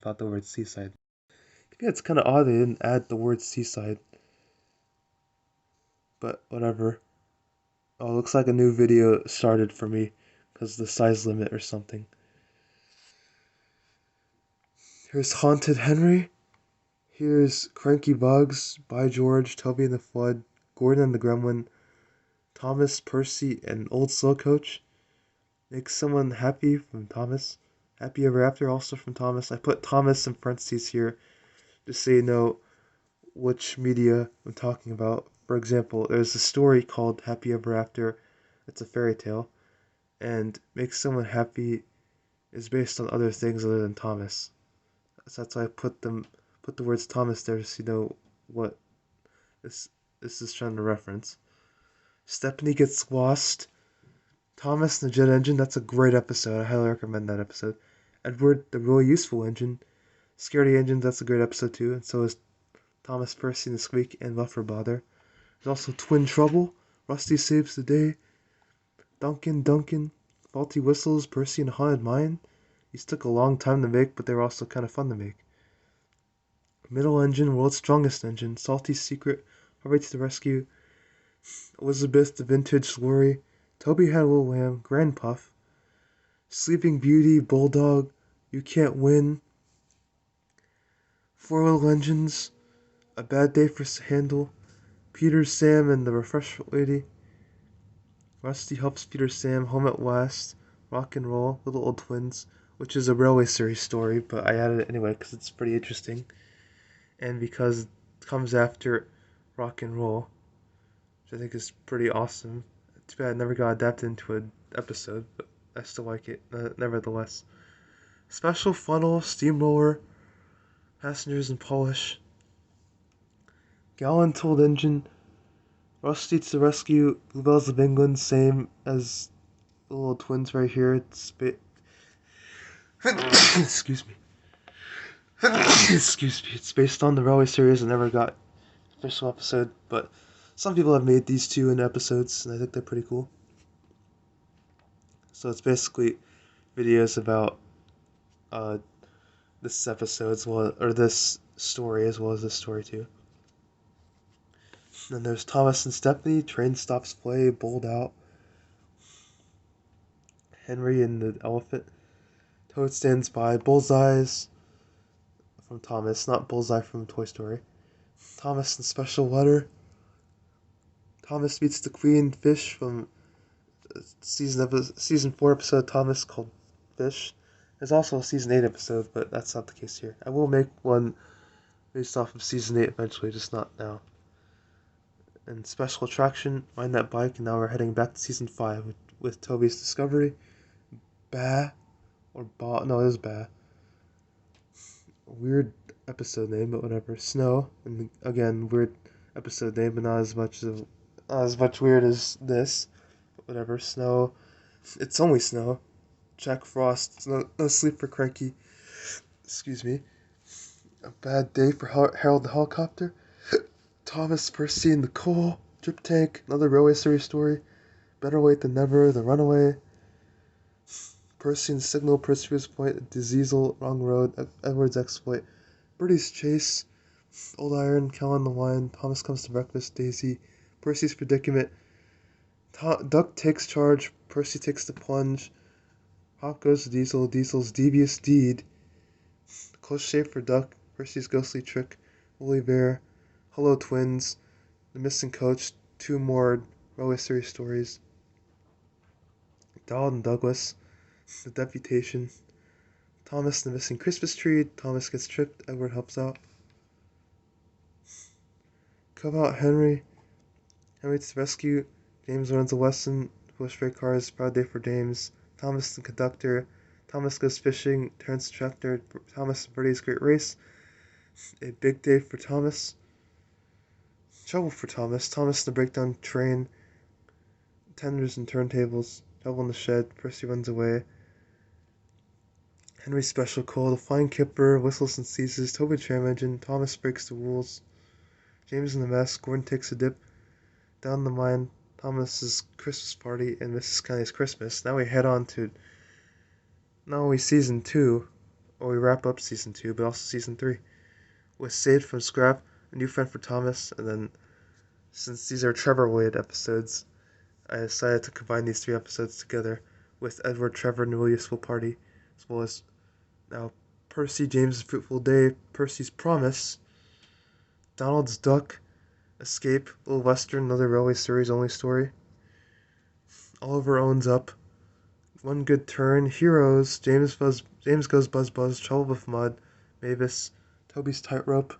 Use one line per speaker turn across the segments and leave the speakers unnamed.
about the word seaside. Yeah, it's kind of odd they didn't add the word seaside, but whatever. Oh, looks like a new video started for me because the size limit or something. Here's Haunted Henry. Here's Cranky Bugs, By George, Toby and the Flood, Gordon and the Gremlin, Thomas, Percy, and Old Slow Coach. Make someone happy from Thomas. Happy Ever After also from Thomas. I put Thomas in parentheses here just so you know which media I'm talking about. For example, there's a story called Happy Ever After. It's a fairy tale. And Make Someone Happy is based on other things other than Thomas. So that's why I put the words Thomas there so you know what this this is trying to reference. Stephanie Gets Lost. Thomas and the Jet Engine, that's a great episode. I highly recommend that episode. Edward, the Really Useful Engine. Scaredy Engines, that's a great episode too. And so is Thomas Percy and the Squeak and Buffer Bother. There's also Twin Trouble. Rusty Saves the Day. Duncan. Faulty Whistles, Percy and the Haunted Mine. These took a long time to make, but they were also kind of fun to make. Middle Engine, World's Strongest Engine. Salty Secret, Hurry to the Rescue. Elizabeth, the Vintage Glory. Toby Had a Little Lamb, Grand Puff. Sleeping Beauty, Bulldog, You Can't Win. Four Little Engines, A Bad Day for Handle. Peter, Sam, and the Refreshment Lady. Rusty Helps Peter Sam, Home at Last. Rock and Roll, Little Old Twins, which is a Railway Series story, but I added it anyway because it's pretty interesting. And because it comes after Rock and Roll, which I think is pretty awesome. Too bad it never got adapted into an episode, but I still like it, nevertheless. Special Funnel, Steamroller, Passengers and Polish. Gallon Told Engine, Rusty to the Rescue, Bluebells of England, same as the little twins right here. Excuse me. Excuse me. It's based on the Railway series and never got official episode, but some people have made these two into episodes, and I think they're pretty cool. So it's basically videos about this episode as well, or this story as well as this story too. Then there's Thomas and Stephanie, Train Stops Play, Bowled Out, Henry and the Elephant, Toad Stands By, Bullseyes from Thomas, not Bullseye from Toy Story, Thomas and Special Letter, Thomas Meets the Queen, Fish from season 4 episode Thomas called Fish. There's also a season 8 episode, but that's not the case here. I will make one based off of season 8 eventually, just not now. And Special Attraction, Mind That Bike, and now we're heading back to season 5 with Toby's Discovery. Bah, or Ba, no, it is Bah. Weird episode name, but whatever. Snow, and again, weird episode name, but not as much weird as this. But whatever. Snow, it's only snow. Jack Frost, no sleep for Cranky. Excuse me. A Bad Day for Harold the Helicopter. Thomas, Percy, and the Coal. Drip Tank, another Railway series story. Better Late Than Never, The Runaway. Percy and Signal, Pursuer's Point, Diesel, Wrong Road, Edward's Exploit. Birdie's Chase, Old Iron, Cal on the Line, Thomas Comes to Breakfast, Daisy, Percy's Predicament. Duck Takes Charge, Percy Takes the Plunge. Hop Goes to Diesel, Diesel's Devious Deed. Close Shave for Duck, Percy's Ghostly Trick, Woolly Bear, Hello Twins, The Missing Coach, two more Railway series stories. Donald and Douglas, The Deputation, Thomas and the Missing Christmas Tree, Thomas Gets Tripped, Edward Helps Out. Come Out Henry, Henry to the Rescue, James Learns a Lesson, Foolish Freight Cars, Proud Day for James, Thomas the Conductor, Thomas Goes Fishing, Terrence the Tractor, Thomas and Birdie's Great Race, A Big Day for Thomas, Trouble for Thomas, Thomas the Breakdown Train, Tenders and Turntables, Trouble in the Shed, Percy Runs Away, Henry's Special Call, The Flying Kipper, Whistles and Seizes, Toby Tram Engine, Thomas Breaks the Rules, James in the Mess, Gordon Takes a Dip, Down the Mine, Thomas's Christmas Party, and Mrs. Connie's Christmas. Now we head on to not only season 2 we wrap up season 2, but also season 3 with Saved from Scrap, A New Friend for Thomas, and then since these are Trevor-related episodes, I decided to combine these 3 episodes together with Edward, Trevor, and Will Party, as well as now Percy, James' Fruitful Day, Percy's Promise, Donald's Duck, Escape, Little Western, another Railway Series only story, Oliver Owns Up, One Good Turn, Heroes, James Goes Buzz Buzz, Trouble with Mud, Mavis, Toby's Tightrope,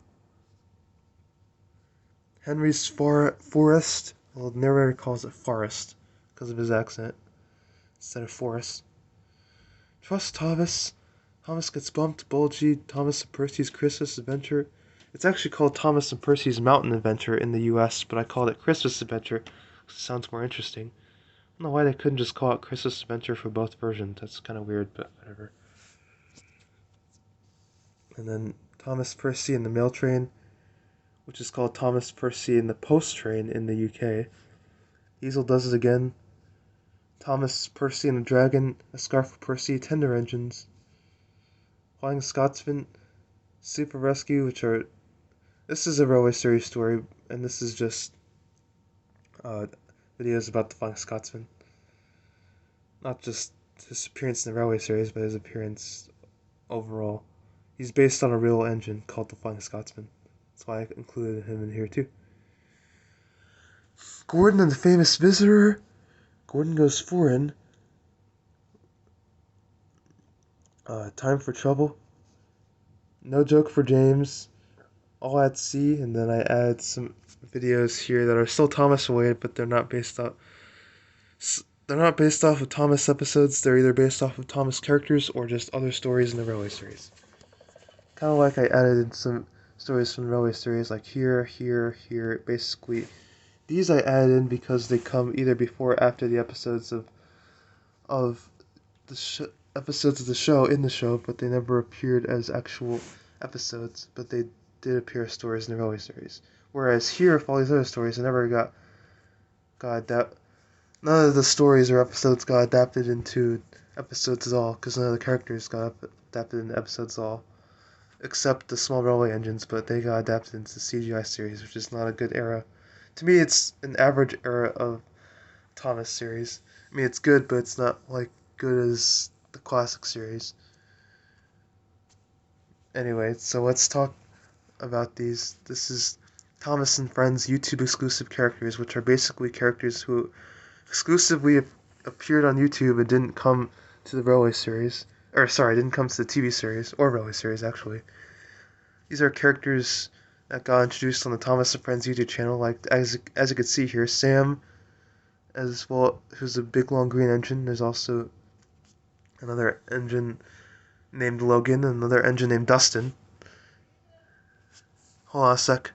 Henry's Forest. Well, the narrator calls it Forest because of his accent instead of Forest. Trust Thomas. Thomas Gets Bumped, Bulgy, Thomas and Percy's Christmas Adventure. It's actually called Thomas and Percy's Mountain Adventure in the US, but I called it Christmas Adventure because it sounds more interesting. I don't know why they couldn't just call it Christmas Adventure for both versions. That's kind of weird, but whatever. And then Thomas Percy and the Mail Train, which is called Thomas Percy and the Post Train in the UK. Hazel Does It Again. Thomas Percy and the Dragon, A Scarf for Percy, Tender Engines. Flying Scotsman, Super Rescue, which are... This is a Railway Series story, and this is just videos about the Flying Scotsman. Not just his appearance in the Railway Series, but his appearance overall. He's based on a real engine called the Flying Scotsman. That's why I included him in here too. Gordon and the Famous Visitor. Gordon Goes Foreign. Time for Trouble. No Joke for James. All at Sea, and then I add some videos here that are still Thomas related, but they're not based off of Thomas episodes. They're either based off of Thomas characters or just other stories in the Railway Series. Kind of like I added some stories from the Railway Series, like here. Basically, these I added in because they come either before or after the episodes of the episodes of the show in the show, but they never appeared as actual episodes. But they did appear as stories in the Railway Series. Whereas here, for all these other stories, they never got adapted. None of the stories or episodes got adapted into episodes at all, because none of the characters got adapted into episodes at all. Except the small railway engines, but they got adapted into the CGI series, which is not a good era. To me, it's an average era of Thomas series. I mean, it's good, but it's not like good as the classic series. Anyway, so let's talk about these. This is Thomas and Friends YouTube exclusive characters, which are basically characters who exclusively appeared on YouTube and didn't come to the Railway series. Or, sorry, didn't come to the TV series, or Railway series, actually. These are characters that got introduced on the Thomas and Friends YouTube channel, like, as you can see here, Sam, as well, who's a big long green engine. There's also another engine named Logan, and another engine named Dustin. Hold on a sec.